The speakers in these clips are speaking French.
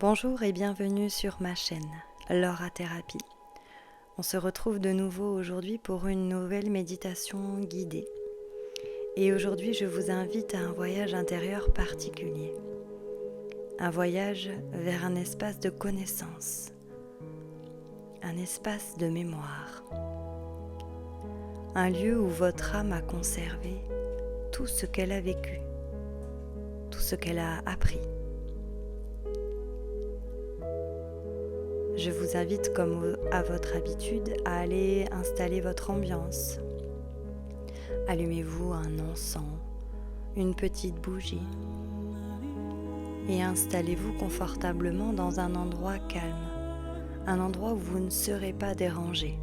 Bonjour et bienvenue sur ma chaîne, Laura Thérapie. On se retrouve de nouveau aujourd'hui pour une nouvelle méditation guidée. Et aujourd'hui, je vous invite à un voyage intérieur particulier. Un voyage vers un espace de connaissance, un espace de mémoire. Un lieu où votre âme a conservé tout ce qu'elle a vécu, tout ce qu'elle a appris. Je vous invite, comme à votre habitude, à aller installer votre ambiance. Allumez-vous un encens, une petite bougie et installez-vous confortablement dans un endroit calme, un endroit où vous ne serez pas dérangé.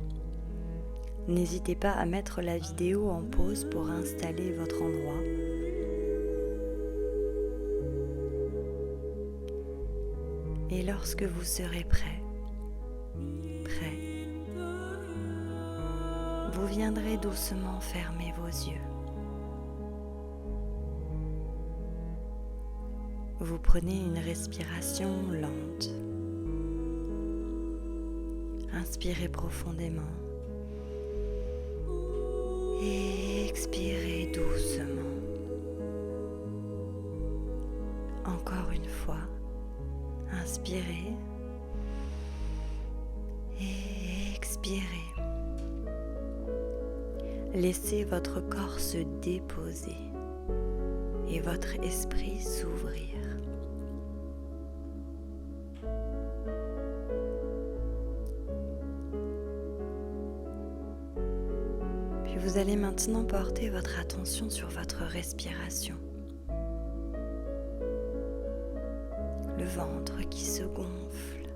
N'hésitez pas à mettre la vidéo en pause pour installer votre endroit. Et lorsque vous serez prêt, vous viendrez doucement fermer vos yeux. Vous prenez une respiration lente. Inspirez profondément et expirez doucement. Encore une fois, inspirez et expirez. Laissez votre corps se déposer et votre esprit s'ouvrir. Puis vous allez maintenant porter votre attention sur votre respiration. Le ventre qui se gonfle,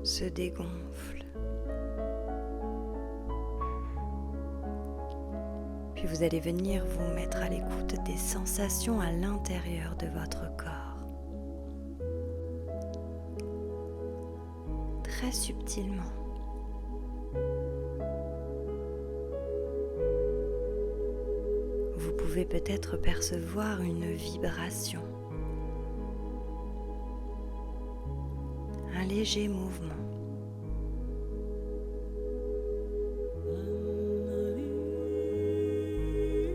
se dégonfle. Puis vous allez venir vous mettre à l'écoute des sensations à l'intérieur de votre corps. Très subtilement. Vous pouvez peut-être percevoir une vibration, un léger mouvement.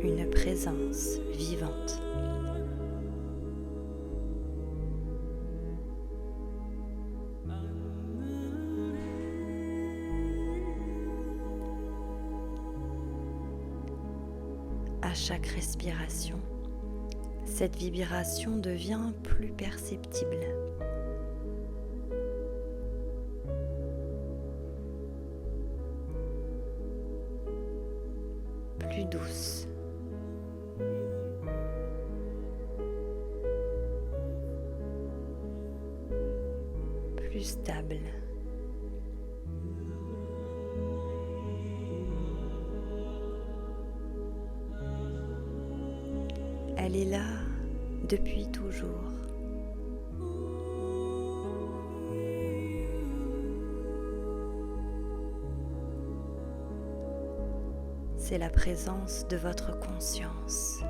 Une présence vivante. À chaque respiration, cette vibration devient plus perceptible. Plus douce. Plus stable. Elle est là depuis toujours. C'est la présence de votre conscience.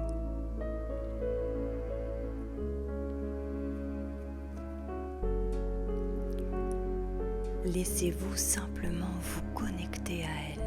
Laissez-vous simplement vous connecter à elle.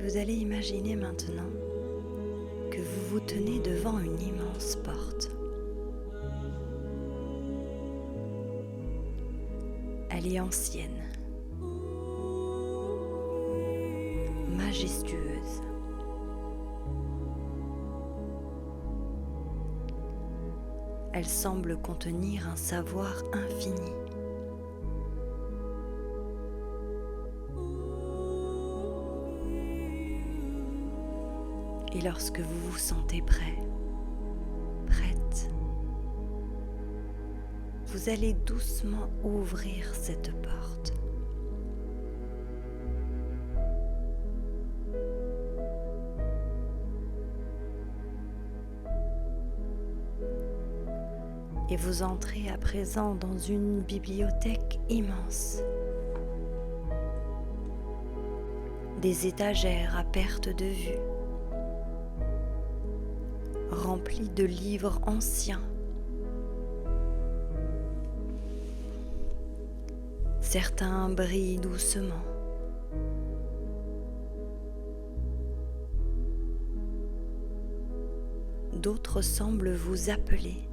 Vous allez imaginer maintenant que vous vous tenez devant une immense porte. Elle est ancienne, majestueuse. Elle semble contenir un savoir infini. Et lorsque vous vous sentez prêt, prête, vous allez doucement ouvrir cette porte. Et vous entrez à présent dans une bibliothèque immense. Des étagères à perte de vue, remplies de livres anciens. Certains brillent doucement. D'autres semblent vous appeler.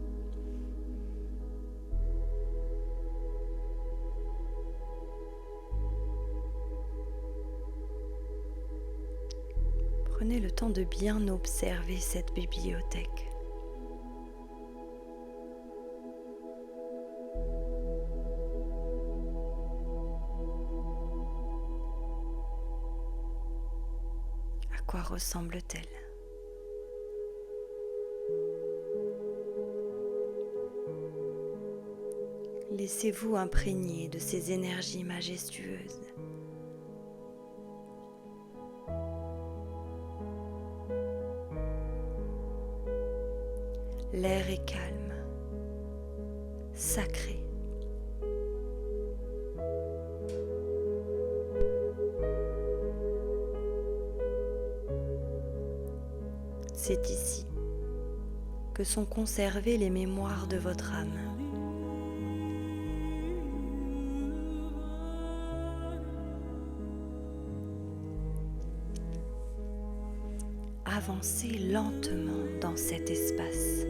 Prenez le temps de bien observer cette bibliothèque. À quoi ressemble-t-elle ? Laissez-vous imprégner de ces énergies majestueuses. L'air est calme, sacré. C'est ici que sont conservées les mémoires de votre âme. Avancez lentement dans cet espace.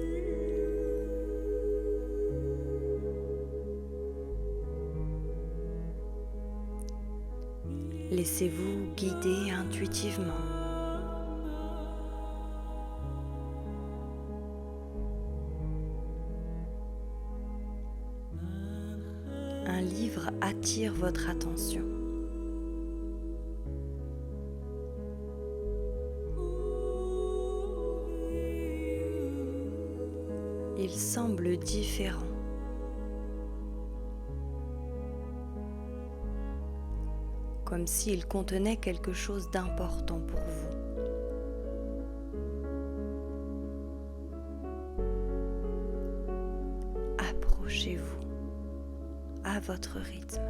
Laissez-vous guider intuitivement. Un livre attire votre attention. Il semble différent. Comme s'il contenait quelque chose d'important pour vous. Approchez-vous à votre rythme.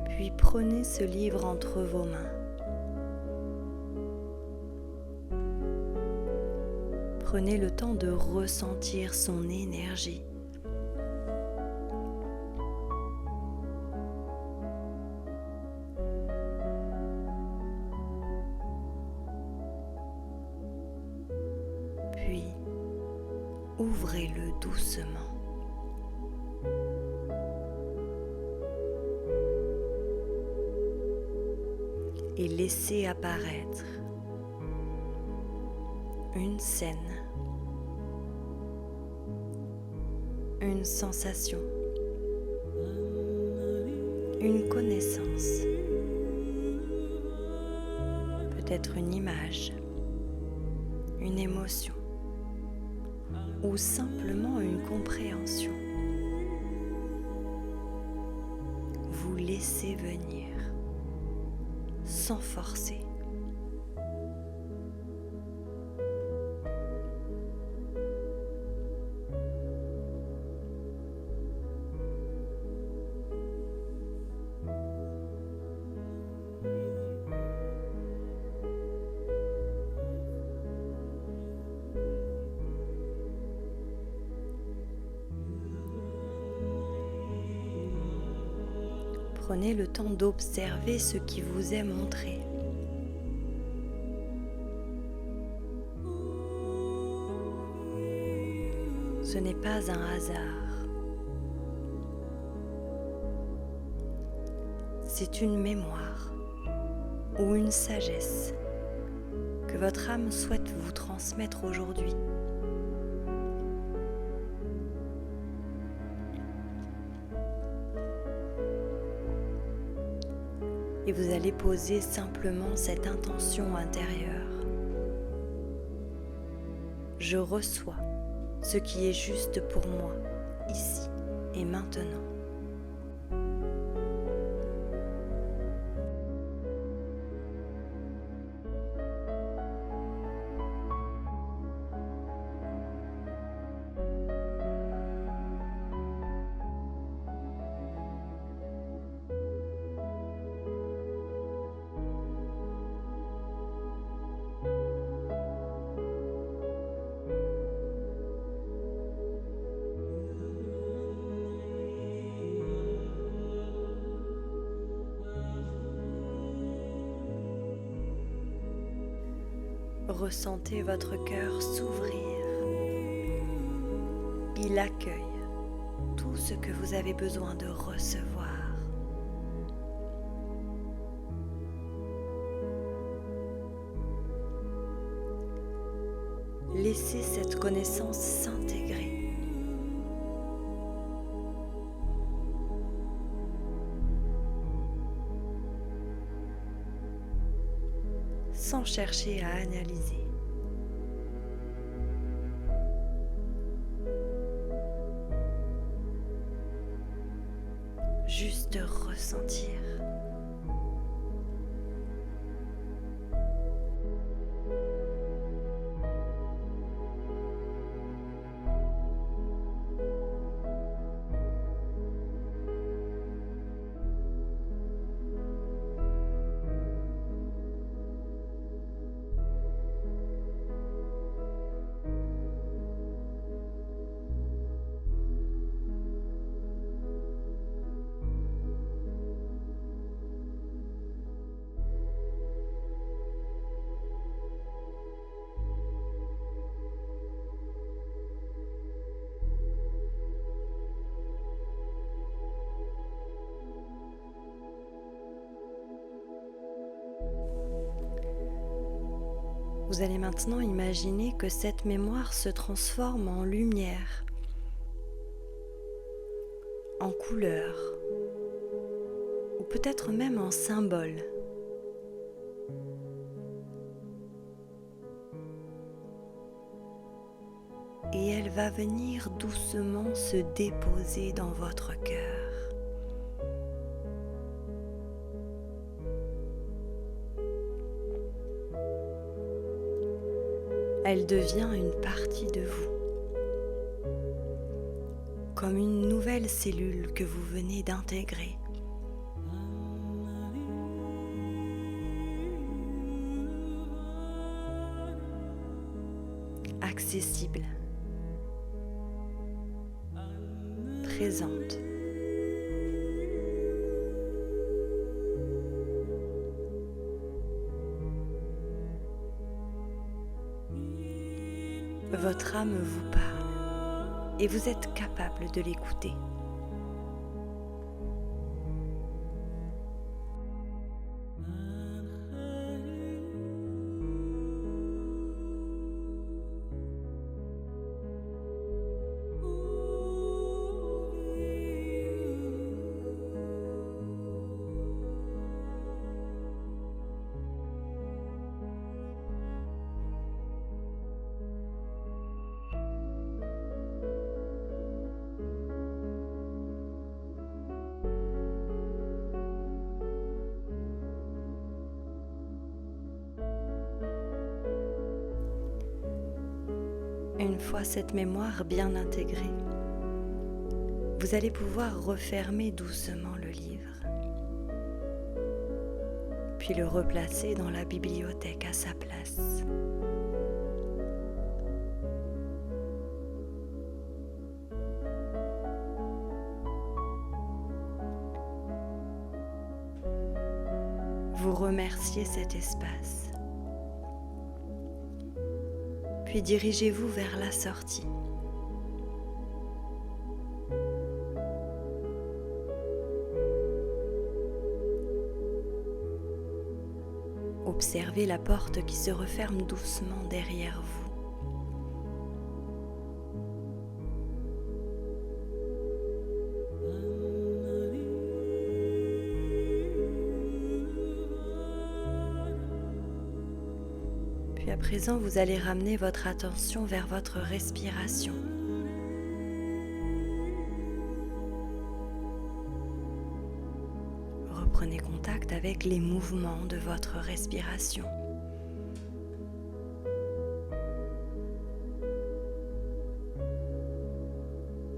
Puis prenez ce livre entre vos mains. Prenez le temps de ressentir son énergie. Puis, ouvrez-le doucement. Et laissez apparaître une scène, une sensation, une connaissance, peut-être une image, une émotion ou simplement une compréhension. Vous laissez venir sans forcer. Prenez le temps d'observer ce qui vous est montré. Ce n'est pas un hasard. C'est une mémoire ou une sagesse que votre âme souhaite vous transmettre aujourd'hui. et vous allez poser simplement cette intention intérieure. Je reçois ce qui est juste pour moi, ici et maintenant. Ressentez votre cœur s'ouvrir. Il accueille tout ce que vous avez besoin de recevoir. Laissez cette connaissance s'intégrer. Sans chercher à analyser. Juste ressentir. Vous allez maintenant imaginer que cette mémoire se transforme en lumière, en couleur, ou peut-être même en symbole. Et elle va venir doucement se déposer dans votre cœur. Elle devient une partie de vous, comme une nouvelle cellule que vous venez d'intégrer. Accessible, présente. Votre âme vous parle et vous êtes capable de l'écouter. Une fois cette mémoire bien intégrée, vous allez pouvoir refermer doucement le livre, puis le replacer dans la bibliothèque à sa place. Vous remerciez cet espace. Puis dirigez-vous vers la sortie. Observez la porte qui se referme doucement derrière vous. Puis à présent, vous allez ramener votre attention vers votre respiration. Reprenez contact avec les mouvements de votre respiration.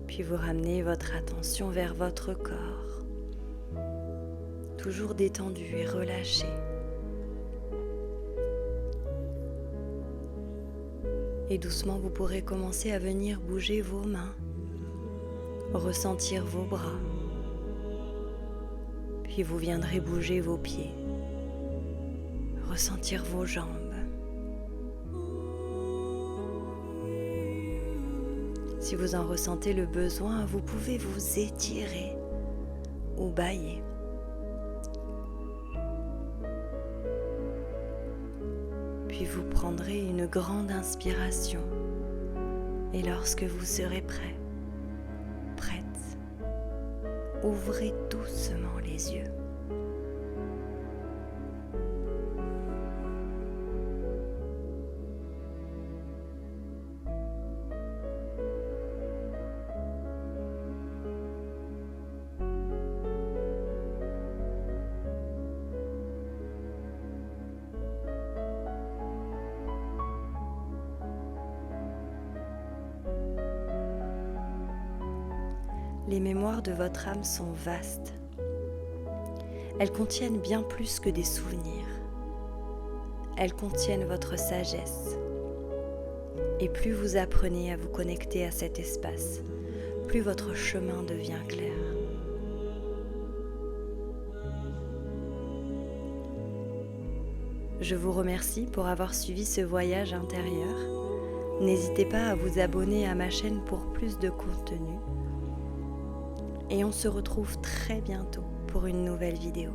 Puis vous ramenez votre attention vers votre corps, toujours détendu et relâché. Et doucement, vous pourrez commencer à venir bouger vos mains, ressentir vos bras. Puis vous viendrez bouger vos pieds, ressentir vos jambes. Si vous en ressentez le besoin, vous pouvez vous étirer ou bâiller. Puis vous prendrez une grande inspiration et lorsque vous serez prêt, prête, ouvrez doucement les yeux. Les mémoires de votre âme sont vastes. Elles contiennent bien plus que des souvenirs. Elles contiennent votre sagesse. Et plus vous apprenez à vous connecter à cet espace, plus votre chemin devient clair. Je vous remercie pour avoir suivi ce voyage intérieur. N'hésitez pas à vous abonner à ma chaîne pour plus de contenu. Et on se retrouve très bientôt pour une nouvelle vidéo.